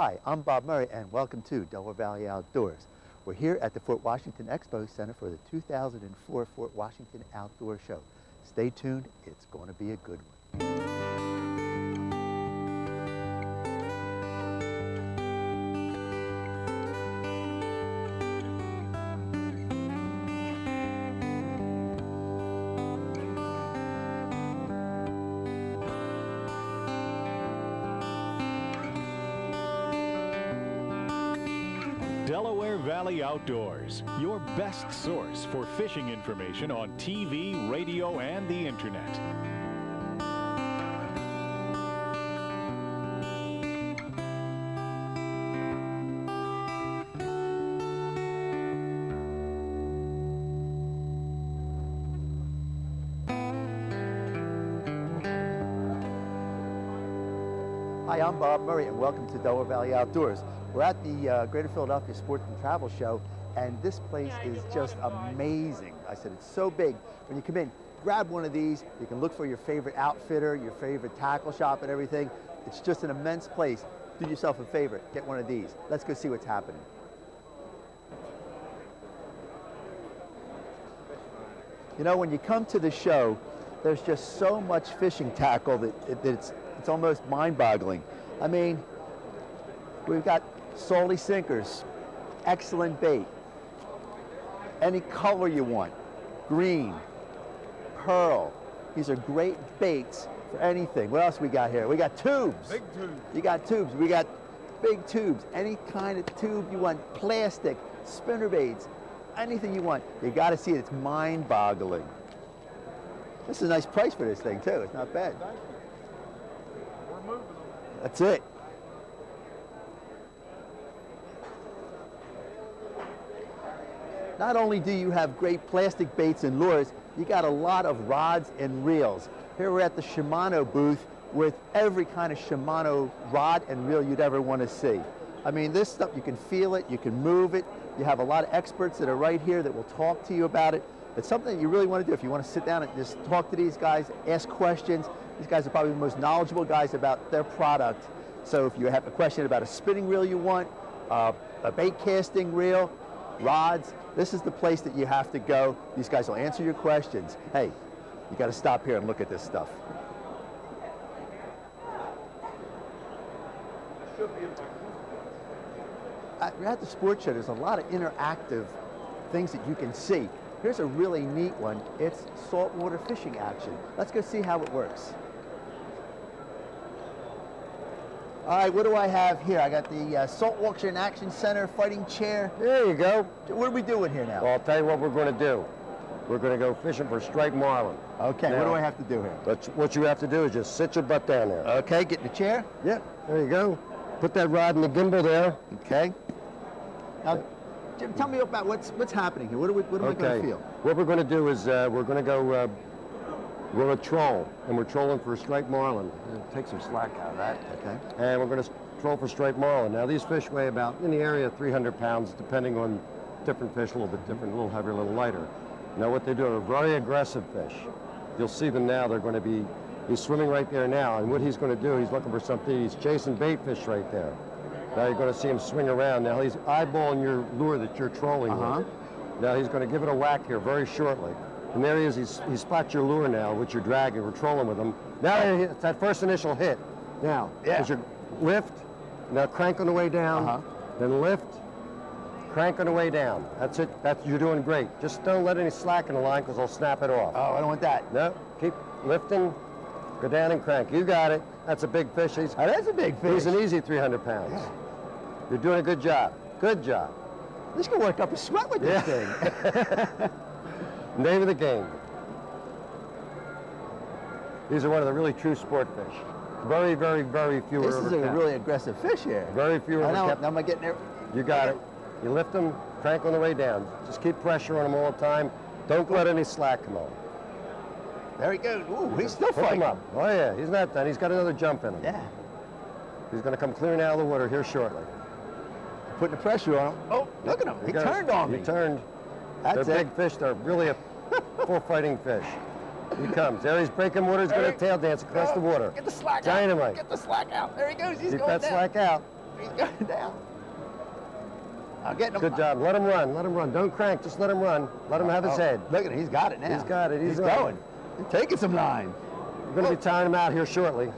Hi, I'm Bob Murray and welcome to Delaware Valley Outdoors. We're here at the Fort Washington Expo Center for the 2004 Fort Washington Outdoor Show. Stay tuned, it's going to be a good one. Delaware Valley Outdoors, your best source for fishing information on TV, radio, and the internet. Hi, I'm Bob Murray and welcome to Delaware Valley Outdoors. We're at the Greater Philadelphia Sports and Travel Show, and this place is just amazing. I said it's so big. When you come in, grab one of these. You can look for your favorite outfitter, your favorite tackle shop and everything. It's just an immense place. Do yourself a favor, get one of these. Let's go see what's happening. You know, when you come to the show, there's just so much fishing tackle that it's almost mind-boggling. I mean, we've got salty sinkers, excellent bait, any color you want, green, pearl. These are great baits for anything. What else we got here? We got tubes. Big tubes. You got tubes. We got big tubes. Any kind of tube you want, plastic, spinner baits, anything you want. You got to see it. It's mind-boggling. This is a nice price for this thing, too. It's not bad. We're moving them. That's it. Not only do you have great plastic baits and lures, you got a lot of rods and reels. Here we're at the Shimano booth with every kind of Shimano rod and reel you'd ever want to see. I mean, this stuff, you can feel it, you can move it. You have a lot of experts that are right here that will talk to you about it. It's something that you really want to do. If you want to sit down and just talk to these guys, ask questions. These guys are probably the most knowledgeable guys about their product. So if you have a question about a spinning reel you want, a bait casting reel, rods, this is the place that you have to go. These guys will answer your questions. Hey, you got to stop here and look at this stuff. At the sports show, there's a lot of interactive things that you can see. Here's a really neat one. It's saltwater fishing action. Let's go see how it works. All right, what do I have here? I got the Saltwater and Action Center fighting chair. There you go. What are we doing here now? Well, I'll tell you what we're going to do. We're going to go fishing for striped marlin. Okay, now, what do I have to do here? What you have to do is just sit your butt down there. Okay, get in the chair. Yep, there you go. Put that rod in the gimbal there. Okay. Now, Jim, tell me about what's happening here. What am I going to feel? What we're going to do is we're going to go, we're going to troll, and we're trolling for striped marlin. Take some slack out of that. Okay. And we're going to troll for striped marlin. Now, these fish weigh about, in the area of 300 pounds, depending on different fish, a little bit different, a little heavier, a little lighter. Now, what they do are very aggressive fish. You'll see them now. They're going to be, he's swimming right there now, and what he's going to do, he's looking for something. He's chasing bait fish right there. Now you're going to see him swing around. Now he's eyeballing your lure that you're trolling with. Now he's going to give it a whack here very shortly. And there he is. He spots your lure now, which you're dragging. We're trolling with him. Now it's that first initial hit. Now, as you lift, now crank on the way down, then lift, crank on the way down. That's it. You're doing great. Just don't let any slack in the line because I'll snap it off. Oh, I don't want that. No, keep lifting. Go down and crank. You got it. That's a big fish. That's a big fish. He's an easy 300 pounds. Yeah. You're doing a good job. Good job. This can work up a sweat with this thing. Name of the game. These are one of the really true sport fish. Very, very, very few This are is ever a kept. really aggressive fish here. Very few are kept. Now am I getting there? You got it. You lift them, crank on the way down. Just keep pressure on them all the time. Don't let any slack come on. There he goes. Ooh, he's still Hook fighting. him up. Oh yeah, he's not done. He's got another jump in him. Yeah. He's going to come clearing out of the water here shortly. Putting the pressure on him. Oh, look at him. He turned on me. He turned. That's They're big fish. They're really a full fighting fish. He comes. There he's breaking water. He's going to tail dance across the water. Get the slack out. Dynamite. Get the slack out. There he goes. He's Keep going that down. slack out. He's got it down. I'll get him. Good job. Let him run. Let him run. Don't crank. Just let him run. Let him have his head. Look at him. He's got it now. He's got it. He's going. He's taking some line. We're going to be tying him out here shortly.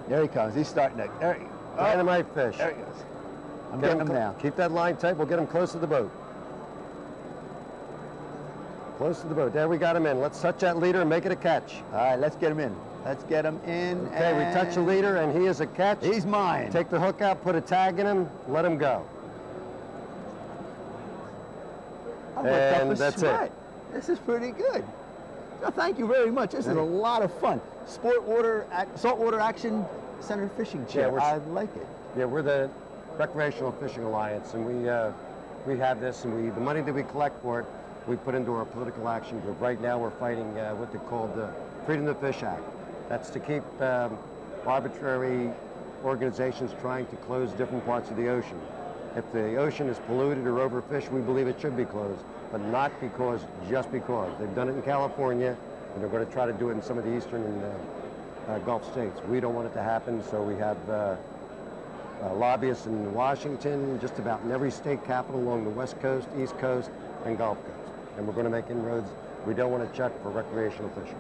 There he comes. He's starting to. There he goes. Dynamite fish. There he goes. I'm getting him now. Keep that line tight. We'll get him close to the boat. Close to the boat. There, we got him in. Let's touch that leader and make it a catch. All right, let's get him in. Let's get him in. Okay, we touch the leader, and he is a catch. He's mine. Take the hook out, put a tag in him, let him go. And that's it. This is pretty good. So thank you very much. This is a lot of fun. Saltwater Action Center Fishing Chair. I like it. Yeah, we're the Recreational Fishing Alliance, and we have this, and the money that we collect for it, we put into our political action group. Right now, we're fighting what they call the Freedom to Fish Act. That's to keep arbitrary organizations trying to close different parts of the ocean. If the ocean is polluted or overfished, we believe it should be closed, but not just because. They've done it in California, and they're going to try to do it in some of the eastern and Gulf states. We don't want it to happen, so we have lobbyists in Washington, just about in every state capital along the West Coast, East Coast, and Gulf Coast. And we're going to make inroads. We don't want to check for recreational fishing.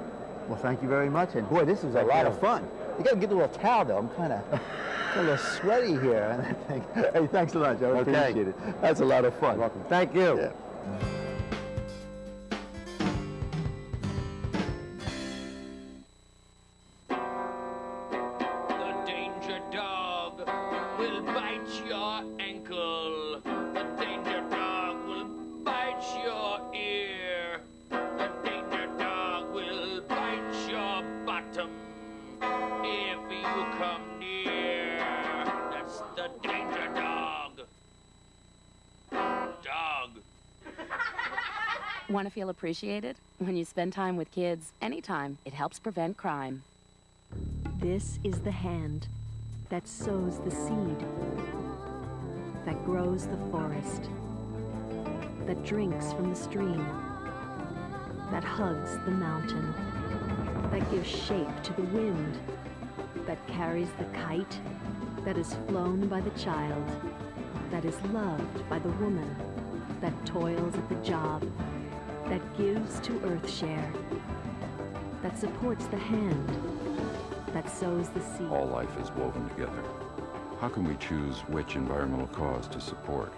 Well, thank you very much. And boy, this is a lot of fun. You got to get a little towel, though. I'm kind of a little sweaty here. Hey, thanks a lot, Joe. I appreciate it. That's a lot of fun. You're welcome. Thank you. Yeah. The danger dog will bite your ankle. The danger dog will bite your ear. The danger dog will bite your bottom if you come near. That's the danger dog. Want to feel appreciated? When you spend time with kids, anytime, it helps prevent crime. This is the hand that sows the seed, that grows the forest, that drinks from the stream, that hugs the mountain, that gives shape to the wind, that carries the kite, that is flown by the child, that is loved by the woman, that toils at the job, that gives to EarthShare, that supports the hand, that sows the seed. All life is woven together. How can we choose which environmental cause to support?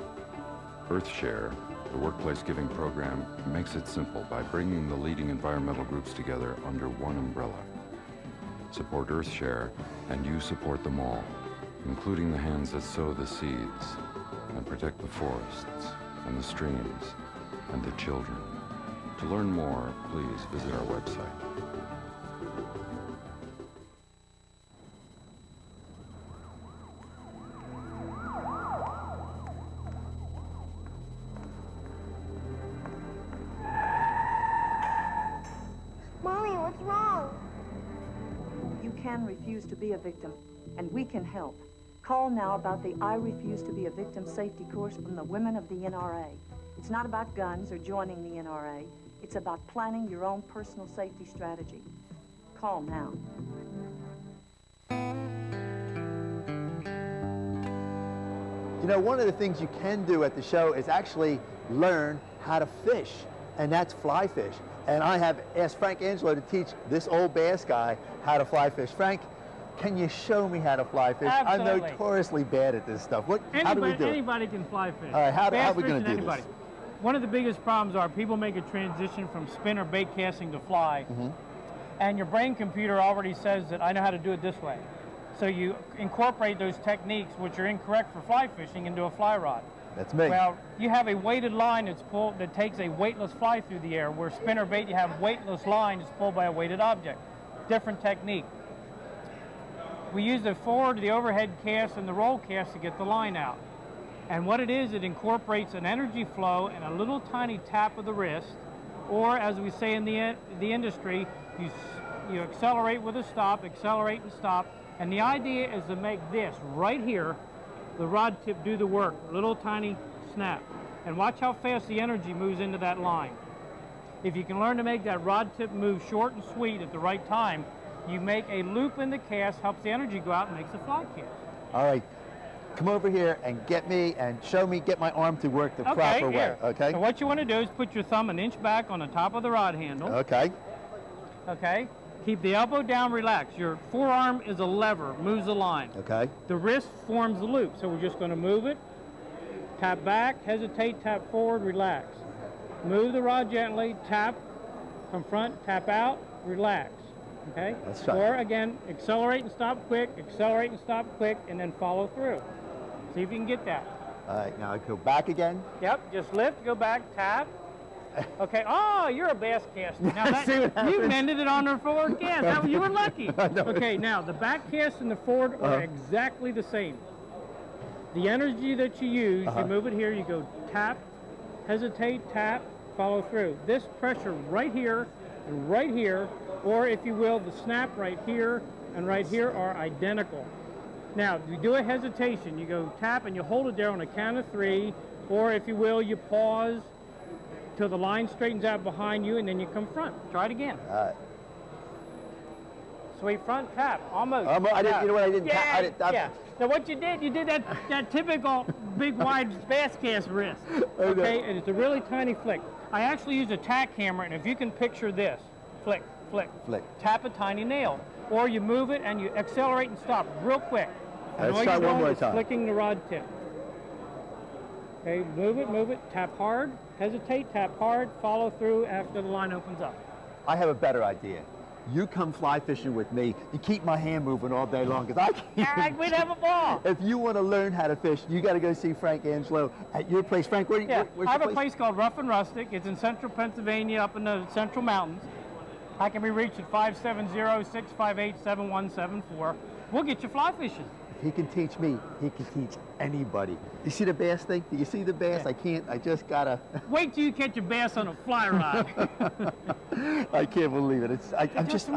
EarthShare, the workplace giving program, makes it simple by bringing the leading environmental groups together under one umbrella. Support EarthShare, and you support them all, including the hands that sow the seeds and protect the forests and the streams and the children. To learn more, please visit our website. Mommy, what's wrong? You can refuse to be a victim, and we can help. Call now about the I Refuse to Be a Victim safety course from the women of the NRA. It's not about guns or joining the NRA. It's about planning your own personal safety strategy. Call now. You know, one of the things you can do at the show is actually learn how to fish, and that's fly fish. And I have asked Frank Angelo to teach this old bass guy how to fly fish. Frank, can you show me how to fly fish? Absolutely. I'm notoriously bad at this stuff. How do we do it? Anybody can fly fish. All right, how are we going to do anybody. this? One of the biggest problems are people make a transition from spin or bait casting to fly, and your brain computer already says that I know how to do it this way. So you incorporate those techniques, which are incorrect for fly fishing, into a fly rod. That's me. Well, you have a weighted line that's pulled that takes a weightless fly through the air, where spin or bait you have weightless line that's pulled by a weighted object. Different technique. We use the forward, the overhead cast, and the roll cast to get the line out. And what it is, it incorporates an energy flow and a little tiny tap of the wrist, or as we say in the industry, you accelerate with a stop, accelerate and stop. And the idea is to make this right here, the rod tip, do the work, little tiny snap. And watch how fast the energy moves into that line. If you can learn to make that rod tip move short and sweet at the right time, you make a loop in the cast, helps the energy go out and makes a fly cast. All right. come over here and get me and show me, get my arm to work the proper way, okay? So what you want to do is put your thumb an inch back on the top of the rod handle. Okay. Okay. Keep the elbow down, relax. Your forearm is a lever, moves the line. Okay. The wrist forms the loop, so we're just going to move it, tap back, hesitate, tap forward, relax. Move the rod gently, tap from front, tap out, relax. Okay? Let's try. Or again, accelerate and stop quick, accelerate and stop quick, and then follow through. See if you can get that. All right, now I go back again. Yep, just lift, go back, tap. Okay, oh, you're a bass caster. Now that, See what happens? you mended it on the forward cast. Now, you were lucky. Okay, now the back cast and the forward are exactly the same. The energy that you use, you move it here, you go tap, hesitate, tap, follow through. This pressure right here and right here, or if you will, the snap right here and right here are identical. Now, you do a hesitation. You go tap and you hold it there on a count of 3, or if you will, you pause till the line straightens out behind you, and then you come front. Try it again. All right. Sweep front, tap, almost. I didn't, you know what, I didn't tap. I didn't, yeah. Now what you did that typical big wide bass cast wrist. Okay, and it's a really tiny flick. I actually use a tack hammer, and if you can picture this, flick, flick, flick. Tap a tiny nail. Or you move it and you accelerate and stop real quick. And Let's try one more is time. flicking the rod tip. Okay, move it, tap hard, hesitate, tap hard, follow through after the line opens up. I have a better idea. You come fly fishing with me. You keep my hand moving all day long, because I can't. All right, we'd have a ball. If you want to learn how to fish, you got to go see Frank Angelo at your place. Frank, where's I have your a place called Rough and Rustic. It's in central Pennsylvania, up in the central mountains. I can be reached at 570-658-7174. We'll get you fly fishing. If he can teach me, he can teach anybody. You see the bass thing? Do you see the bass? Yeah. I just got to. Wait till you catch a bass on a fly rod. I can't believe it. I'm just.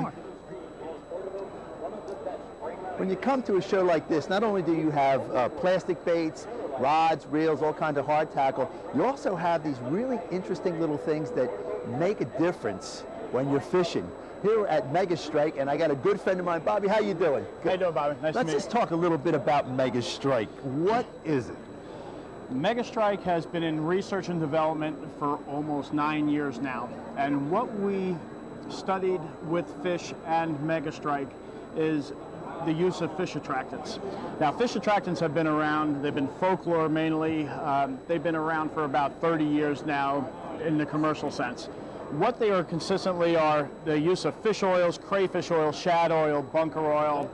When you come to a show like this, not only do you have plastic baits, rods, reels, all kinds of hard tackle, you also have these really interesting little things that make a difference when you're fishing. Here we're at Megastrike, and I got a good friend of mine. Bobby, how you doing? How you doing, Bobby? Nice to meet you. Let's just talk a little bit about Megastrike. What is it? Megastrike has been in research and development for almost 9 years now. And what we studied with fish and Megastrike is the use of fish attractants. Now, fish attractants have been around. They've been folklore mainly. They've been around for about 30 years now in the commercial sense. What they are consistently are the use of fish oils, crayfish oil, shad oil, bunker oil.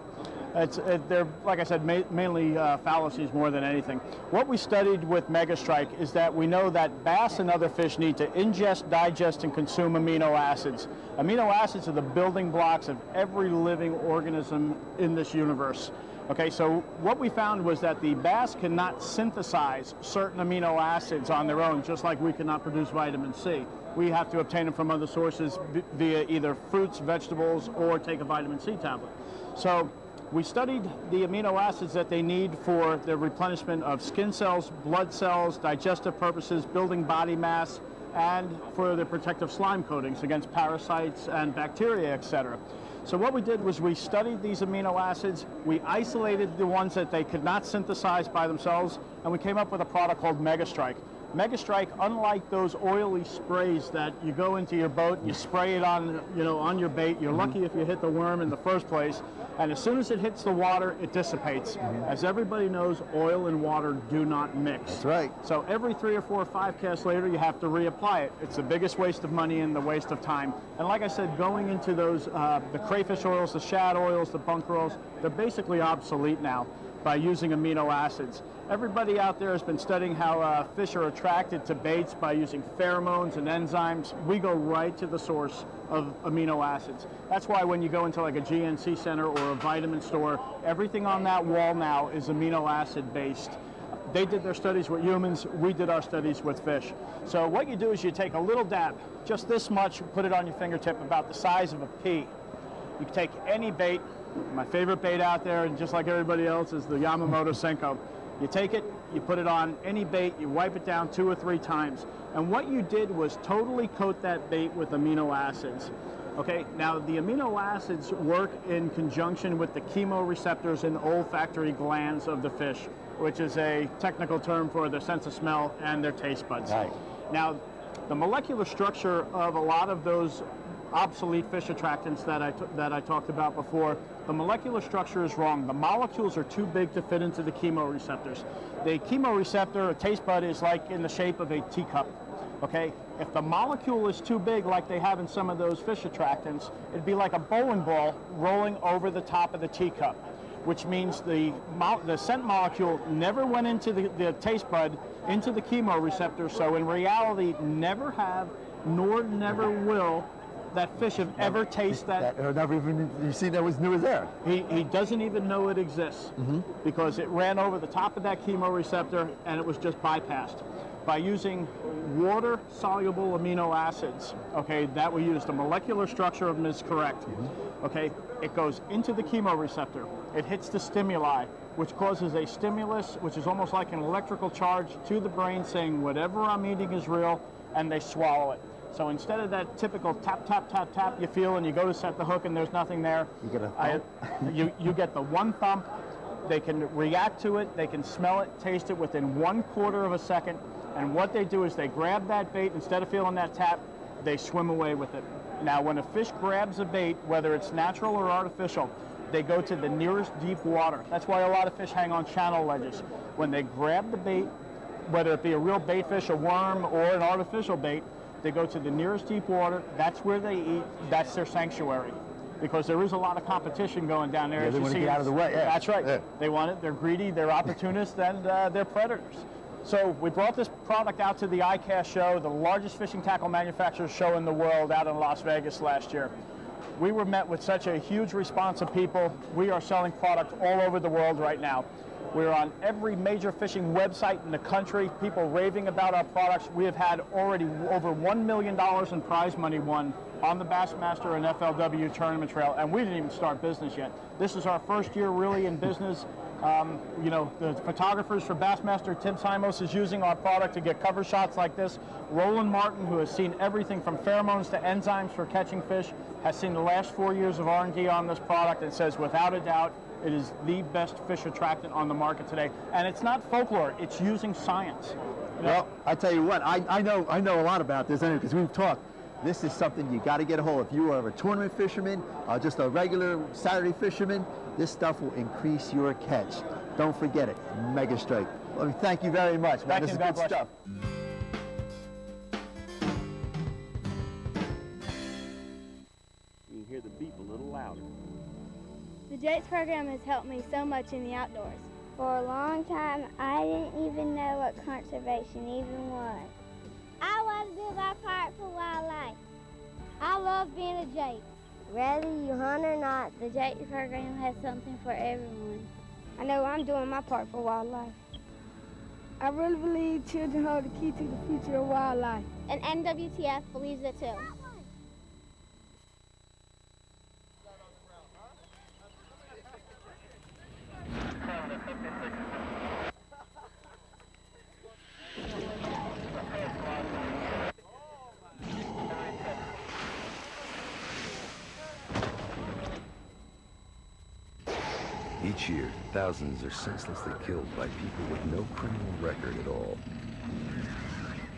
They're, like I said, mainly fallacies more than anything. What we studied with Megastrike is that we know that bass and other fish need to ingest, digest, and consume amino acids. Amino acids are the building blocks of every living organism in this universe. Okay, so what we found was that the bass cannot synthesize certain amino acids on their own, just like we cannot produce vitamin C. We have to obtain them from other sources via either fruits, vegetables, or take a vitamin C tablet. So we studied the amino acids that they need for the replenishment of skin cells, blood cells, digestive purposes, building body mass, and for the protective slime coatings against parasites and bacteria, etc. So what we did was we studied these amino acids, we isolated the ones that they could not synthesize by themselves, and we came up with a product called Megastrike. Megastrike, unlike those oily sprays that you go into your boat, you spray it on, on your bait, you're lucky if you hit the worm in the first place, and as soon as it hits the water, it dissipates. As everybody knows, oil and water do not mix. That's right. So every 3 or 4 or 5 casts later, you have to reapply it. It's the biggest waste of money and the waste of time. And like I said, going into those, the crayfish oils, the shad oils, the bunker oils, they're basically obsolete now by using amino acids. Everybody out there has been studying how fish are attracted to baits by using pheromones and enzymes. We go right to the source of amino acids. That's why when you go into like a GNC center or a vitamin store, everything on that wall now is amino acid based. They did their studies with humans, we did our studies with fish. So what you do is you take a little dab, just this much, put it on your fingertip about the size of a pea. You can take any bait. My favorite bait out there, and just like everybody else, is the Yamamoto Senko. You take it, you put it on any bait, you wipe it down 2 or 3 times. And what you did was totally coat that bait with amino acids. Okay, now the amino acids work in conjunction with the chemoreceptors in the olfactory glands of the fish, which is a technical term for their sense of smell and their taste buds. Right. Now, the molecular structure of a lot of those obsolete fish attractants that I talked about before, the molecular structure is wrong. The molecules are too big to fit into the chemoreceptors. The chemoreceptor, a taste bud, is like in the shape of a teacup. Okay, if the molecule is too big, like they have in some of those fish attractants, it'd be like a bowling ball rolling over the top of the teacup, which means the scent molecule never went into the taste bud, into the chemoreceptor, so in reality, never have, nor never will that fish have ever tasted that. Or never even, you see that was new as air. He doesn't even know it exists because it ran over the top of that chemoreceptor and it was just bypassed. By using water-soluble amino acids, okay, that we use, the molecular structure of them is correct. Okay, it goes into the chemoreceptor. It hits the stimuli, which causes a stimulus, which is almost like an electrical charge to the brain saying whatever I'm eating is real, and they swallow it. So instead of that typical tap, tap, tap, tap you feel and you go to set the hook and there's nothing there, you get a thump. You get the one thump. They can react to it, they can smell it, taste it within 1/4 of a second, and what they do is they grab that bait, instead of feeling that tap, they swim away with it. Now when a fish grabs a bait, whether it's natural or artificial, they go to the nearest deep water. That's why a lot of fish hang on channel ledges. When they grab the bait, whether it be a real bait fish, a worm, or an artificial bait, they go to the nearest deep water, that's where they eat, that's their sanctuary. Because there is a lot of competition going down there. Yeah, they want to get out of the way. Yeah. That's right. Yeah. They want it, they're greedy, they're opportunists, and they're predators. So we brought this product out to the ICAST show, the largest fishing tackle manufacturers show in the world, out in Las Vegas last year. We were met with such a huge response of people. We are selling product all over the world right now. We're on every major fishing website in the country, people raving about our products. We have had already over $1 million in prize money won on the Bassmaster and FLW tournament trail, and we didn't even start business yet. This is our first year really in business. You know, the photographers for Bassmaster, Tim Simos, is using our product to get cover shots like this. Roland Martin, who has seen everything from pheromones to enzymes for catching fish, has seen the last 4 years of R&D on this product and says, without a doubt, it is the best fish attractant on the market today. And it's not folklore, it's using science. You know? Well, I tell you what, I know a lot about this anyway, because we've talked. This is something you got to get a hold of. If you are a tournament fisherman, just a regular Saturday fisherman, this stuff will increase your catch. Don't forget it, Megastrike. Well, thank you very much, man. This is good stuff. You can hear the beep a little louder. The JATES program has helped me so much in the outdoors. For a long time, I didn't even know what conservation even was. I want to do my part for wildlife. I love being a JATES. Whether you hunt or not, the JATES program has something for everyone. I know I'm doing my part for wildlife. I really believe children hold the key to the future of wildlife. And NWTF believes it too. Each year, thousands are senselessly killed by people with no criminal record at all.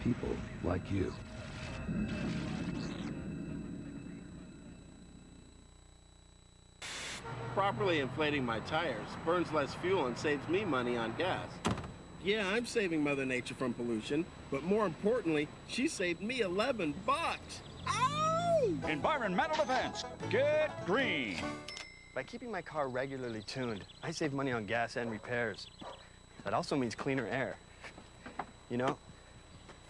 People like you. Properly inflating my tires burns less fuel and saves me money on gas. Yeah, I'm saving Mother Nature from pollution, but more importantly, she saved me $11. Ow! Environmental defense. Get green. By keeping my car regularly tuned, I save money on gas and repairs. That also means cleaner air. You know,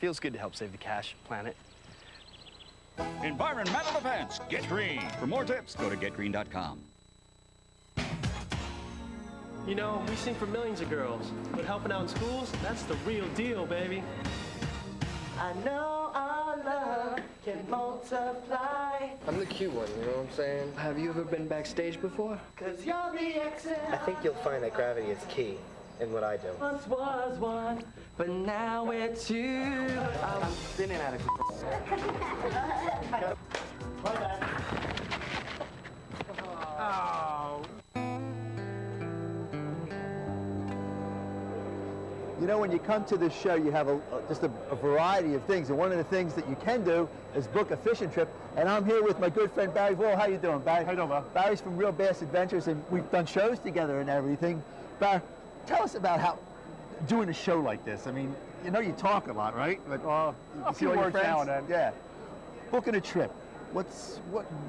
feels good to help save the cash, planet. Environmental defense. Get green. For more tips, go to getgreen.com. You know, we sing for millions of girls, but helping out in schools, that's the real deal, baby. I know our love can multiply. I'm the cute one, you know what I'm saying? Have you ever been backstage before? 'Cause you're the excel. I think you'll find that gravity is key in what I do. Once was one, but now we're two. I'm spinning out of control. My bad. You know, when you come to this show, you have just a variety of things, and one of the things that you can do is book a fishing trip. And I'm here with my good friend Barry Vall. How you doing, Barry? How you doing, Bob? Barry's from Real Bass Adventures, and we've done shows together and everything. Barry, tell us about how doing a show like this. I mean, you know, you talk a lot, right? But a few words now and then. Yeah. Booking a trip.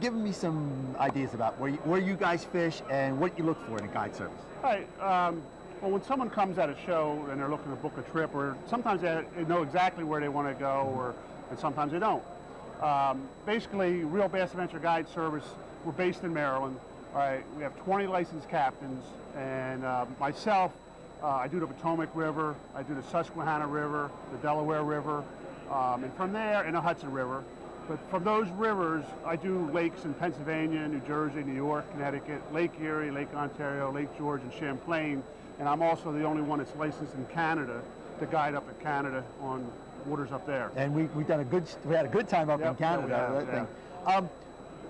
Give me some ideas about where you guys fish and what you look for in a guide service. All right. Well, when someone comes at a show and they're looking to book a trip, or sometimes they know exactly where they want to go, and sometimes they don't. Basically, Real Bass Adventure Guide Service, we're based in Maryland. All right, we have 20 licensed captains, and myself, I do the Potomac River, I do the Susquehanna River, the Delaware River, and from there, and the Hudson River. But from those rivers, I do lakes in Pennsylvania, New Jersey, New York, Connecticut, Lake Erie, Lake Ontario, Lake George, and Champlain. And I'm also the only one that's licensed in Canada to guide up in Canada on waters up there. And we had a good time up in Canada. How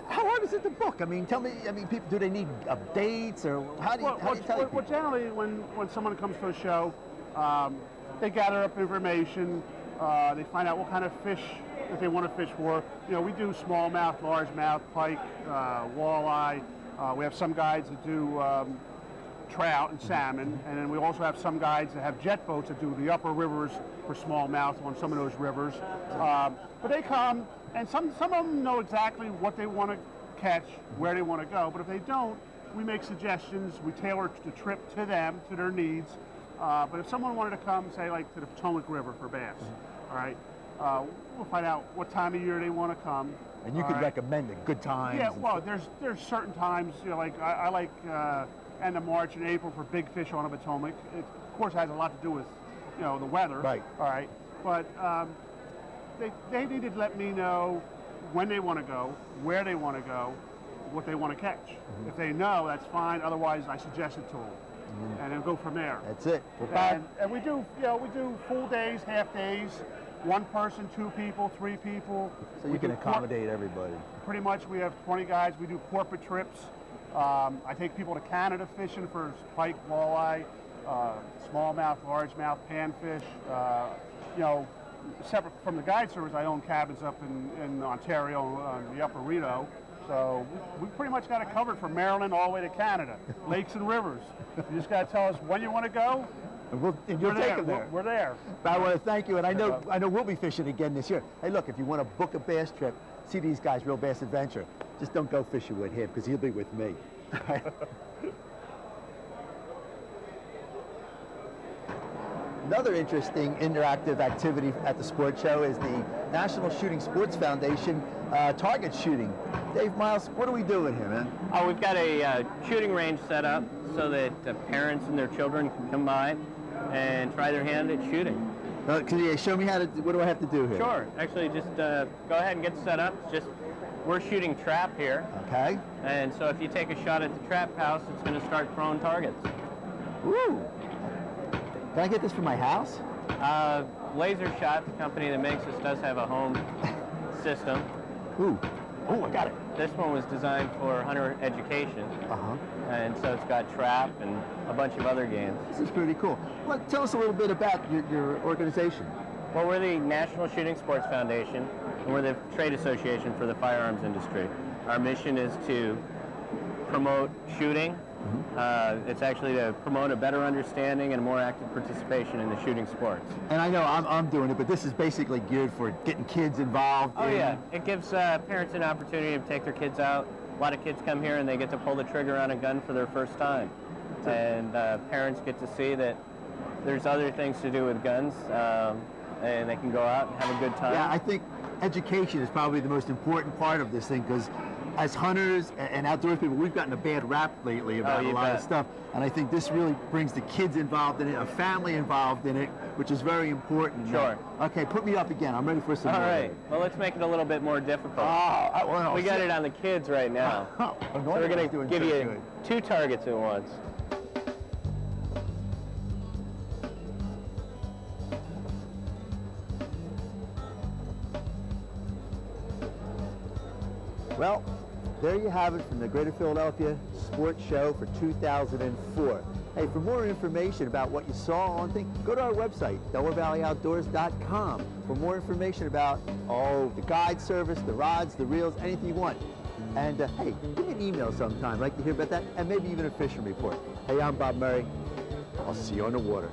hard is it to book? I mean, tell me. I mean, people, do they need dates, or how do you tell people? Well, generally, when someone comes to a show, they gather up information. They find out what kind of fish that they want to fish for. You know, we do smallmouth, largemouth, pike, walleye. We have some guides that do trout and salmon, and then we also have some guides that have jet boats that do the upper rivers for smallmouth on some of those rivers. But they come, and some of them know exactly what they want to catch, where they want to go. But if they don't, we make suggestions. We tailor the trip to them, to their needs. But if someone wanted to come, say, like to the Potomac River for bass, all right, we'll find out what time of year they want to come. And you could recommend a good time. Yeah, well, there's certain times, you know, like I like end of March and April for big fish on the Potomac. It, of course, has a lot to do with, you know, the weather. Right. All right. But they need to let me know when they want to go, where they want to go, what they want to catch. If they know, that's fine. Otherwise, I suggest it to them, and then go from there. That's it. And we do, you know, we do full days, half days, one person, 2 people, 3 people. So you can accommodate everybody. Pretty much, we have 20 guides. We do corporate trips. I take people to Canada fishing for pike, walleye, smallmouth, largemouth, panfish. You know, separate from the guide service, I own cabins up in Ontario on the Upper Rideau. So we pretty much got it covered from Maryland all the way to Canada, lakes and rivers. You just got to tell us when you want to go. And you'll take them there. We're there. But I want to thank you, and I know we'll be fishing again this year. Hey, look, if you want to book a bass trip, see these guys, Real Bass Adventure. Just don't go fishing with him, because he'll be with me. Another interesting interactive activity at the sports show is the National Shooting Sports Foundation target shooting. Dave Miles, what are we doing here, man? Oh, we've got a shooting range set up so that parents and their children can come by and try their hand at shooting. Can you show me what do I have to do here? Sure. Actually, just go ahead and get set up. We're shooting trap here. Okay. And so if you take a shot at the trap house, it's going to start throwing targets. Ooh. Can I get this for my house? Laser Shot, the company that makes this, does have a home system. Ooh. Oh, I got it. This one was designed for hunter education. And so it's got trap and a bunch of other games. This is pretty cool. Well, tell us a little bit about your organization. Well, we're the National Shooting Sports Foundation, and we're the trade association for the firearms industry. Our mission is to promote shooting. It's actually to promote a better understanding and a more active participation in the shooting sports. And I know I'm doing it, but this is basically geared for getting kids involved. Oh, yeah. It gives parents an opportunity to take their kids out. A lot of kids come here and they get to pull the trigger on a gun for their first time. And parents get to see that there's other things to do with guns, and they can go out and have a good time. Yeah, I think education is probably the most important part of this thing, because as hunters and outdoors people, we've gotten a bad rap lately about a lot of stuff, and I think this really brings the kids involved in it, a family involved in it, which is very important. Sure. Okay, put me up again. I'm ready for some more. All right. Well, let's make it a little bit more difficult. We got it on the kids right now. So we're going to give you 2 targets at once. Well, there you have it from the Greater Philadelphia Sports Show for 2004. Hey, for more information about what you saw on things, go to our website, DelawareValleyOutdoors.com, for more information about, the guide service, the rods, the reels, anything you want. And hey, give me an email sometime. I'd like to hear about that, and maybe even a fishing report. Hey, I'm Bob Murray. I'll see you on the water.